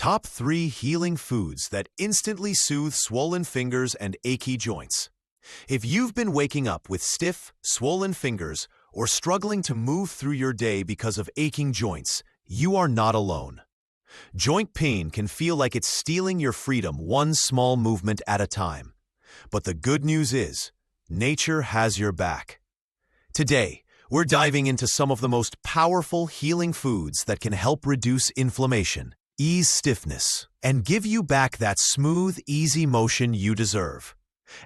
Top 3 healing foods that instantly soothe swollen fingers and achy joints. If you've been waking up with stiff, swollen fingers or struggling to move through your day because of aching joints, you are not alone. Joint pain can feel like it's stealing your freedom one small movement at a time. But the good news is, nature has your back. Today, we're diving into some of the most powerful healing foods that can help reduce inflammation, ease stiffness, and give you back that smooth, easy motion you deserve.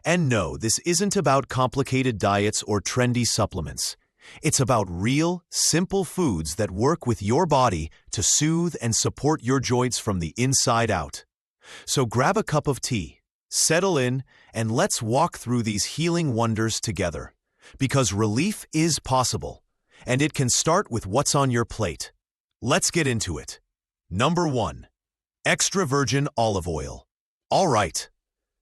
And no, this isn't about complicated diets or trendy supplements. It's about real, simple foods that work with your body to soothe and support your joints from the inside out. So grab a cup of tea, settle in, and let's walk through these healing wonders together. Because relief is possible, and it can start with what's on your plate. Let's get into it. Number 1. Extra virgin olive oil. All right,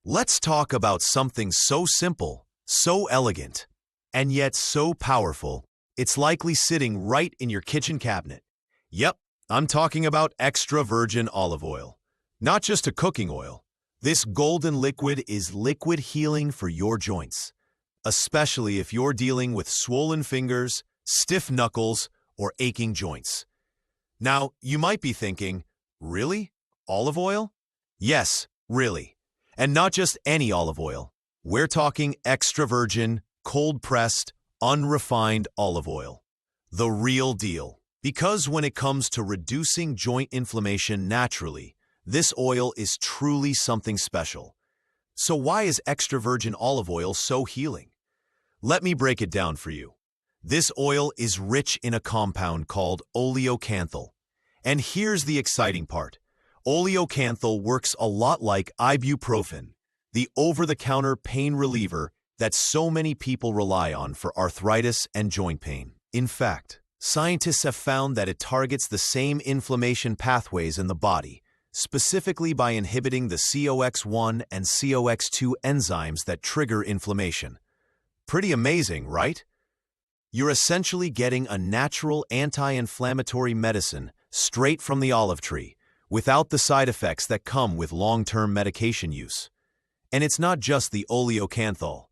let's talk about something so simple, so elegant, and yet so powerful, it's likely sitting right in your kitchen cabinet. Yep, I'm talking about extra virgin olive oil. Not just a cooking oil. This golden liquid is liquid healing for your joints, especially if you're dealing with swollen fingers, stiff knuckles, or aching joints. Now, you might be thinking, really? Olive oil? Yes, really. And not just any olive oil. We're talking extra virgin, cold-pressed, unrefined olive oil. The real deal. Because when it comes to reducing joint inflammation naturally, this oil is truly something special. So why is extra virgin olive oil so healing? Let me break it down for you. This oil is rich in a compound called oleocanthal. And here's the exciting part. Oleocanthal works a lot like ibuprofen, the over-the-counter pain reliever that so many people rely on for arthritis and joint pain. In fact, scientists have found that it targets the same inflammation pathways in the body, specifically by inhibiting the COX-1 and COX-2 enzymes that trigger inflammation. Pretty amazing, right? You're essentially getting a natural anti-inflammatory medicine straight from the olive tree, without the side effects that come with long-term medication use. And it's not just the oleocanthal.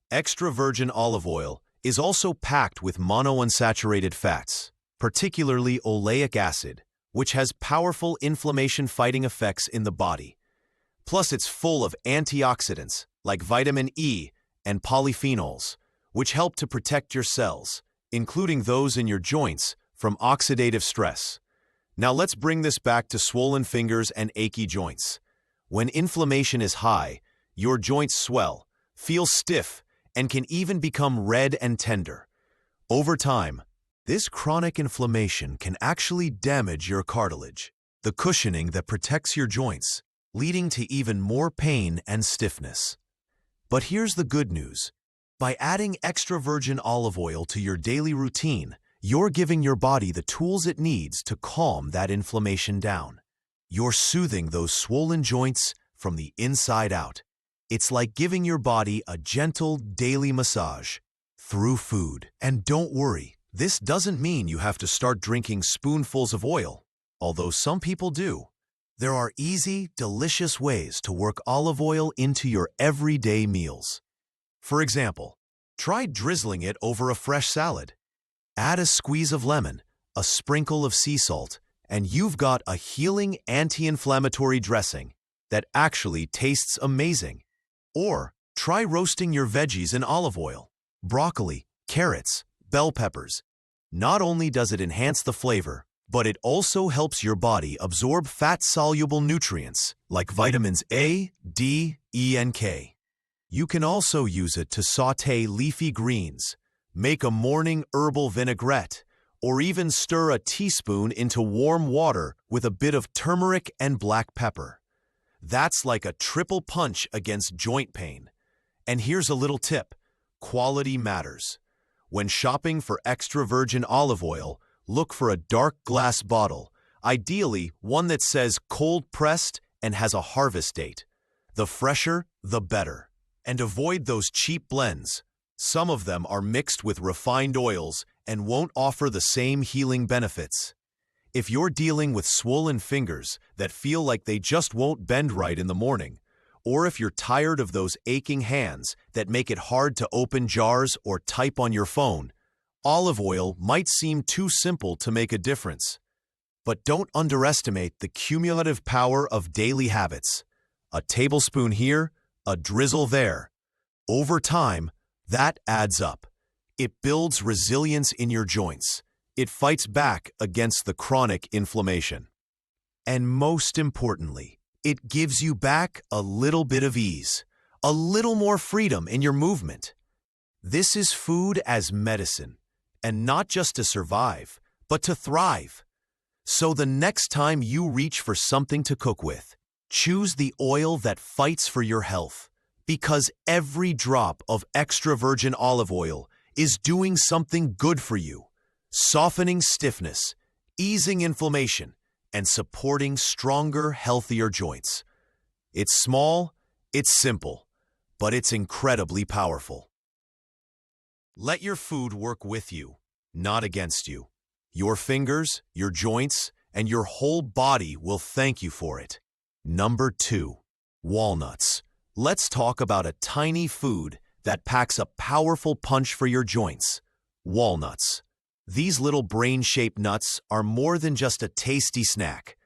Extra virgin olive oil is also packed with monounsaturated fats, particularly oleic acid, which has powerful inflammation-fighting effects in the body. Plus, it's full of antioxidants like vitamin E and polyphenols, which help to protect your cells, including those in your joints, from oxidative stress. Now let's bring this back to swollen fingers and achy joints. When inflammation is high, your joints swell, feel stiff, and can even become red and tender. Over time, this chronic inflammation can actually damage your cartilage, the cushioning that protects your joints, leading to even more pain and stiffness. But here's the good news. By adding extra virgin olive oil to your daily routine, you're giving your body the tools it needs to calm that inflammation down. You're soothing those swollen joints from the inside out. It's like giving your body a gentle daily massage through food. And don't worry, this doesn't mean you have to start drinking spoonfuls of oil, although some people do. There are easy, delicious ways to work olive oil into your everyday meals. For example, try drizzling it over a fresh salad. Add a squeeze of lemon, a sprinkle of sea salt, and you've got a healing anti-inflammatory dressing that actually tastes amazing. Or try roasting your veggies in olive oil, broccoli, carrots, bell peppers. Not only does it enhance the flavor, but it also helps your body absorb fat-soluble nutrients like vitamins A, D, E, and K. You can also use it to sauté leafy greens, make a morning herbal vinaigrette, or even stir a teaspoon into warm water with a bit of turmeric and black pepper. That's like a triple punch against joint pain. And here's a little tip. Quality matters. When shopping for extra virgin olive oil, look for a dark glass bottle, ideally one that says cold-pressed and has a harvest date. The fresher, the better. And avoid those cheap blends. Some of them are mixed with refined oils and won't offer the same healing benefits. If you're dealing with swollen fingers that feel like they just won't bend right in the morning, or if you're tired of those aching hands that make it hard to open jars or type on your phone, olive oil might seem too simple to make a difference. But don't underestimate the cumulative power of daily habits. A tablespoon here, a drizzle there. Over time, that adds up. It builds resilience in your joints. It fights back against the chronic inflammation. And most importantly, it gives you back a little bit of ease, a little more freedom in your movement. This is food as medicine, and not just to survive, but to thrive. So the next time you reach for something to cook with, choose the oil that fights for your health, because every drop of extra virgin olive oil is doing something good for you, softening stiffness, easing inflammation, and supporting stronger, healthier joints. It's small, it's simple, but it's incredibly powerful. Let your food work with you, not against you. Your fingers, your joints, and your whole body will thank you for it. Number 2. Walnuts. Let's talk about a tiny food that packs a powerful punch for your joints. Walnuts. These little brain-shaped nuts are more than just a tasty snack.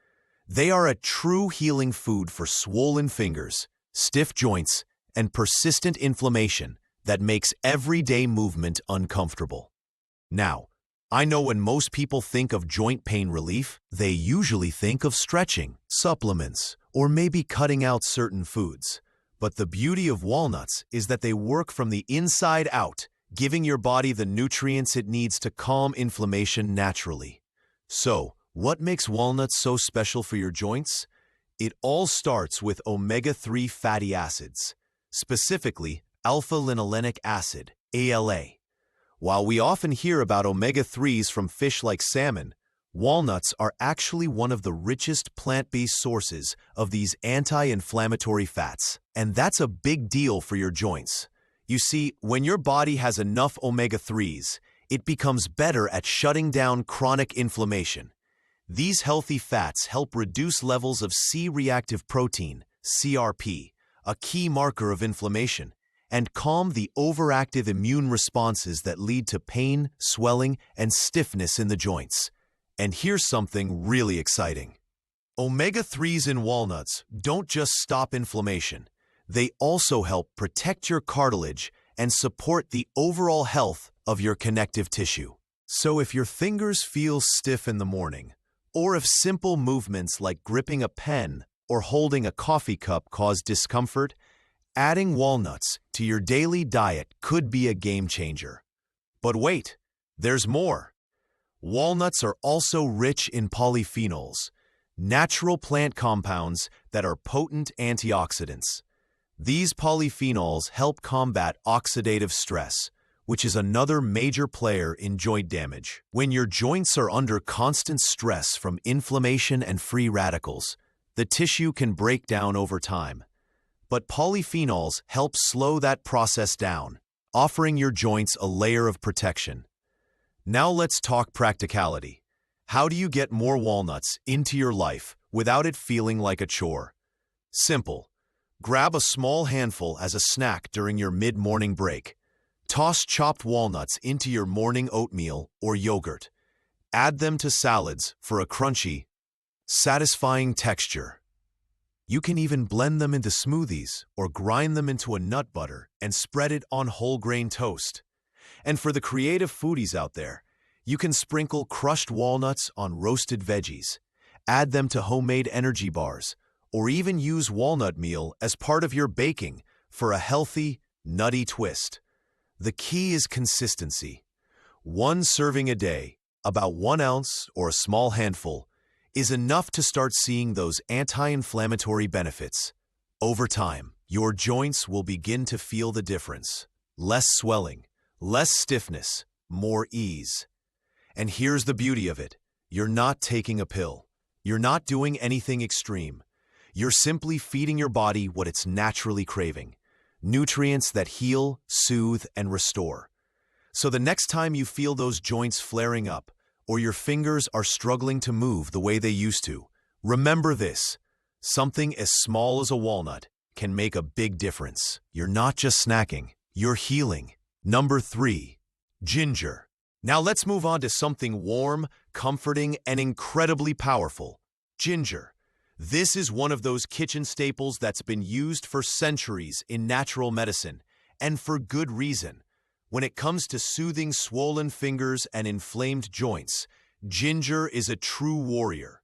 They are a true healing food for swollen fingers, stiff joints, and persistent inflammation that makes everyday movement uncomfortable. Now, I know when most people think of joint pain relief, they usually think of stretching, supplements, or maybe cutting out certain foods. But the beauty of walnuts is that they work from the inside out, giving your body the nutrients it needs to calm inflammation naturally. So, what makes walnuts so special for your joints? It all starts with omega-3 fatty acids, specifically alpha-linolenic acid, ALA. While we often hear about omega-3s from fish like salmon, walnuts are actually one of the richest plant-based sources of these anti-inflammatory fats. And that's a big deal for your joints. You see, when your body has enough omega-3s, it becomes better at shutting down chronic inflammation. These healthy fats help reduce levels of C-reactive protein, CRP, a key marker of inflammation, and calm the overactive immune responses that lead to pain, swelling, and stiffness in the joints. And here's something really exciting. Omega-3s in walnuts don't just stop inflammation. They also help protect your cartilage and support the overall health of your connective tissue. So if your fingers feel stiff in the morning, or if simple movements like gripping a pen or holding a coffee cup cause discomfort, adding walnuts to your daily diet could be a game changer. But wait, there's more. Walnuts are also rich in polyphenols, natural plant compounds that are potent antioxidants. These polyphenols help combat oxidative stress, which is another major player in joint damage. When your joints are under constant stress from inflammation and free radicals, the tissue can break down over time. But polyphenols help slow that process down, offering your joints a layer of protection. Now let's talk practicality. How do you get more walnuts into your life without it feeling like a chore? Simple. Grab a small handful as a snack during your mid-morning break. Toss chopped walnuts into your morning oatmeal or yogurt. Add them to salads for a crunchy, satisfying texture. You can even blend them into smoothies or grind them into a nut butter and spread it on whole grain toast. And for the creative foodies out there, you can sprinkle crushed walnuts on roasted veggies, add them to homemade energy bars, or even use walnut meal as part of your baking for a healthy, nutty twist. The key is consistency. One serving a day, about 1 ounce or a small handful, is enough to start seeing those anti-inflammatory benefits. Over time, your joints will begin to feel the difference. Less swelling, less stiffness, more ease. And here's the beauty of it. You're not taking a pill. You're not doing anything extreme. You're simply feeding your body what it's naturally craving. Nutrients that heal, soothe, and restore. So the next time you feel those joints flaring up, or your fingers are struggling to move the way they used to, remember this: something as small as a walnut can make a big difference. You're not just snacking, you're healing. Number 3. Ginger. Now let's move on to something warm, comforting, and incredibly powerful: ginger. This is one of those kitchen staples that's been used for centuries in natural medicine, and for good reason. When it comes to soothing swollen fingers and inflamed joints, ginger is a true warrior.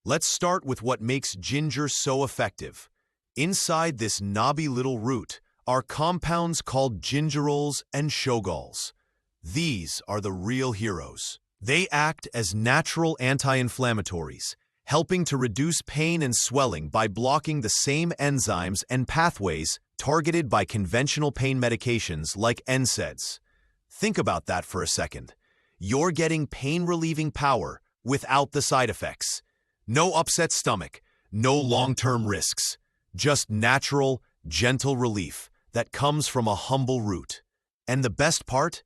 Let's start with what makes ginger so effective. Inside this knobby little root are compounds called gingerols and shogols. These are the real heroes. They act as natural anti-inflammatories, helping to reduce pain and swelling by blocking the same enzymes and pathways targeted by conventional pain medications like NSAIDs. Think about that for a second. You're getting pain-relieving power without the side effects. No upset stomach, no long-term risks. Just natural, gentle relief that comes from a humble root. And the best part?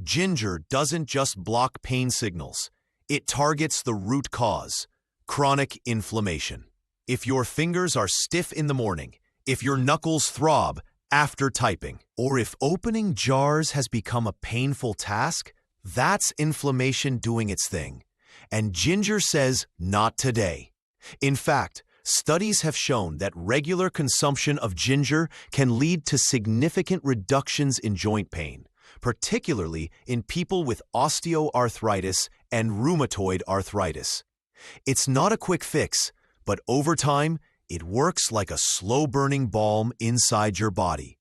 Ginger doesn't just block pain signals. It targets the root cause: chronic inflammation. If your fingers are stiff in the morning, if your knuckles throb after typing, or if opening jars has become a painful task, that's inflammation doing its thing. And ginger says, not today. In fact, studies have shown that regular consumption of ginger can lead to significant reductions in joint pain, particularly in people with osteoarthritis and rheumatoid arthritis. It's not a quick fix, but over time, it works like a slow-burning balm inside your body,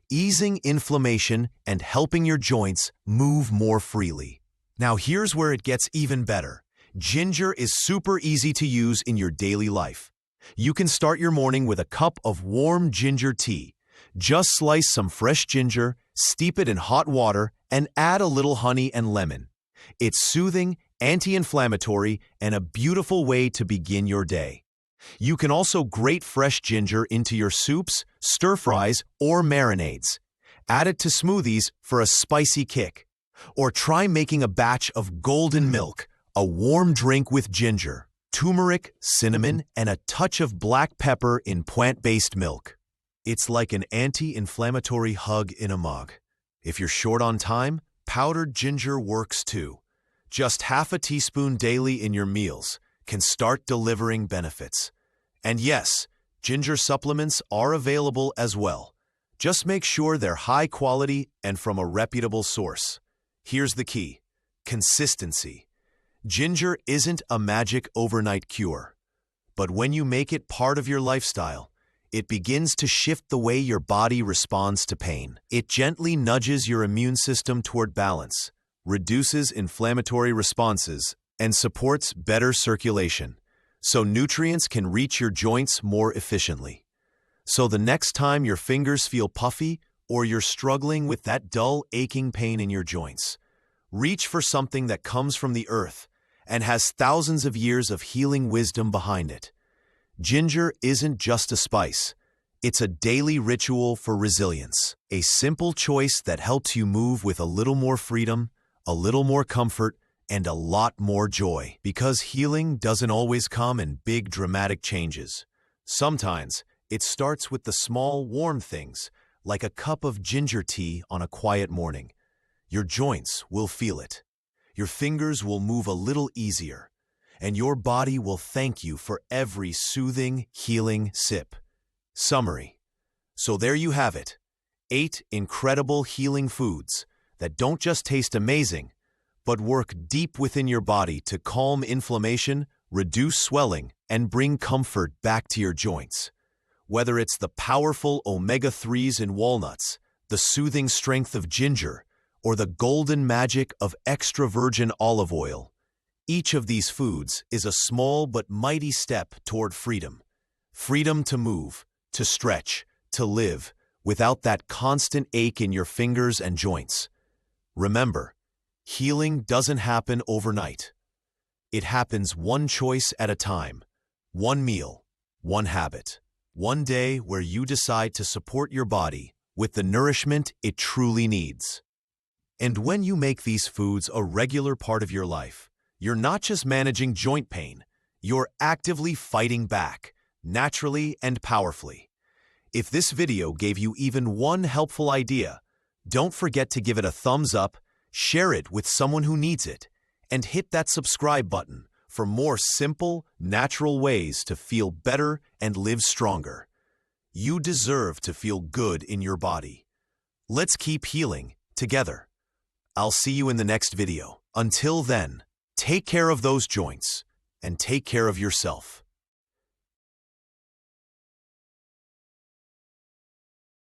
easing inflammation and helping your joints move more freely. Now here's where it gets even better. Ginger is super easy to use in your daily life. You can start your morning with a cup of warm ginger tea. Just slice some fresh ginger, steep it in hot water, and add a little honey and lemon. It's soothing, anti-inflammatory, and a beautiful way to begin your day. You can also grate fresh ginger into your soups, stir-fries, or marinades. Add it to smoothies for a spicy kick. Or try making a batch of golden milk, a warm drink with ginger, turmeric, cinnamon, and a touch of black pepper in plant-based milk. It's like an anti-inflammatory hug in a mug. If you're short on time, powdered ginger works too. Just half a teaspoon daily in your meals can start delivering benefits. And yes, ginger supplements are available as well. Just make sure they're high quality and from a reputable source. Here's the key: consistency. Ginger isn't a magic overnight cure, but when you make it part of your lifestyle, it begins to shift the way your body responds to pain. It gently nudges your immune system toward balance, reduces inflammatory responses, and supports better circulation, so nutrients can reach your joints more efficiently. So the next time your fingers feel puffy or you're struggling with that dull, aching pain in your joints, reach for something that comes from the earth and has thousands of years of healing wisdom behind it. Ginger isn't just a spice. It's a daily ritual for resilience, a simple choice that helps you move with a little more freedom, a little more comfort, and a lot more joy. Because healing doesn't always come in big dramatic changes. Sometimes it starts with the small warm things, like a cup of ginger tea on a quiet morning. Your joints will feel it. Your fingers will move a little easier, and your body will thank you for every soothing, healing sip. Summary. So there you have it. 8 incredible healing foods that don't just taste amazing, but work deep within your body to calm inflammation, reduce swelling, and bring comfort back to your joints. Whether it's the powerful omega-3s in walnuts, the soothing strength of ginger, or the golden magic of extra virgin olive oil, each of these foods is a small but mighty step toward freedom. Freedom to move, to stretch, to live, without that constant ache in your fingers and joints. Remember, healing doesn't happen overnight. It happens one choice at a time, one meal, one habit, one day where you decide to support your body with the nourishment it truly needs. And when you make these foods a regular part of your life, you're not just managing joint pain, you're actively fighting back, naturally and powerfully. If this video gave you even one helpful idea, don't forget to give it a thumbs up, share it with someone who needs it, and hit that subscribe button for more simple, natural ways to feel better and live stronger. You deserve to feel good in your body. Let's keep healing together. I'll see you in the next video. Until then, take care of those joints and take care of yourself.